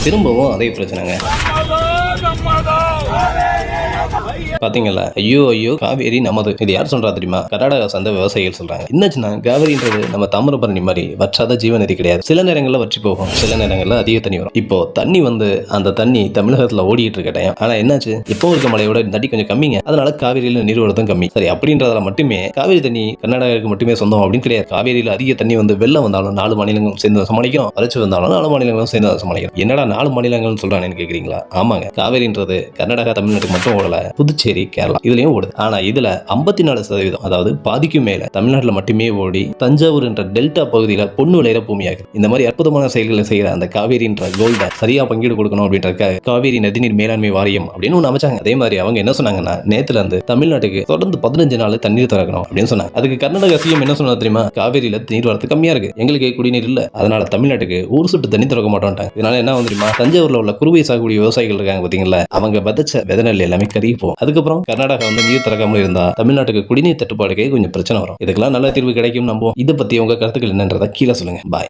திரும்பவும் அதே பிரச்சனைங்க. பாத்தீங்களா? ஐயோ ஐயோ காவேரி நமது. இது யார் சொல்றா தெரியுமா? கர்நாடகா சார்ந்த விவசாயிகள் சொல்றாங்க. என்னாச்சுன்னா காவேரின்றது நம்ம தாமிரபரணி மாதிரி வற்றாத ஜீவநதி கிடையாது. சில நேரங்கள்ல வற்றி போகும், சில நேரங்கள்ல அதிக தண்ணி வரும். இப்போ தண்ணி அந்த தண்ணி தமிழகத்துல ஓடிட்டு இருக்க டைம். ஆனா என்னாச்சு, இப்போ இருக்க மழையோட தண்ணி கொஞ்சம் கம்மிங்க. அதனால காவேரியில நீர்வரத்தும் கம்மி. சரி, அப்படின்றதால மட்டுமே காவேரி தண்ணி கர்நாடகாவுக்கு மட்டுமே சொந்தம் அப்படின்னு கிடையாது. காவேரியில அதிக தண்ணி வெள்ளம் வந்தாலும் 4 மாநிலங்களும் சேர்ந்து சமாளிக்கிறோம். வறட்சி வந்தாலும் 4 மாநிலங்களும் சேர்ந்து சமாளிக்கிறோம். என்னடா 4 மாநிலங்கள் சொல்றானேன்னு கேக்குறீங்களா? ஆமாங்க, காவேரின்றது கர்நாடகா தமிழ்நாட்டுக்கு மட்டும் ஓடல, புதுச்சேரி கேரளா இதுலயும் ஓடுது. ஆனா இதுல 54% அதாவது பாதிக்கும் மேல தமிழ்நாட்டுல மட்டுமே ஓடி தஞ்சாவூர் என்ற டெல்டா பகுதியில பொண்ணு விளையிற பூமியாகுது. இந்த மாதிரி அற்புதமான செயல்களை செய்யற அந்த காவேரின்ற கோல்ட சரியா பங்கீடு கொடுக்கணும் அப்படின்றதுக்காக காவேரி நதிநீர் மேலாண்மை வாரியம் அப்படின்னு ஒண்ணு அமைச்சாங்க. அதே மாதிரி அவங்க என்ன சொன்னாங்கன்னா, நேத்துல இருந்து தமிழ்நாட்டுக்கு தொடர்ந்து 15 நாள் தண்ணீர் திறக்கணும் அப்படின்னு சொன்னாங்க. அதுக்கு கர்நாடக சிஎம் என்ன சொன்னா தெரியுமா? காவேரியில நீர் வரத்து கம்மியா இருக்கு, எங்களுக்கு குடிநீர் இல்ல, அதனால தமிழ்நாட்டுக்கு ஒரு சொட்டு தண்ணி திறக்க மாட்டோம்ட்டாங்க. இதனால என்ன தெரியுமா, தஞ்சாவூர்ல உள்ள குறுவை சாகுபடி விவசாயிகள் இருக்காங்க பாத்தீங்களா, அவங்க விதைச்ச விதை நெல் எல்லாமே கருகி போகும். அதுக்கப்புறம் கர்நாடகா நீர் திறக்காமல் இருந்தா தமிழ்நாட்டுக்கு குடிநீர் தட்டுப்பாடுக்கே கொஞ்சம் பிரச்சனை வரும். இதுக்கெல்லாம் நல்ல தீர்வு கிடைக்கும் நம்புவோம். இதை பத்தி உங்க கருத்துக்கள் என்னன்றதை கீழே சொல்லுங்க. பாய்.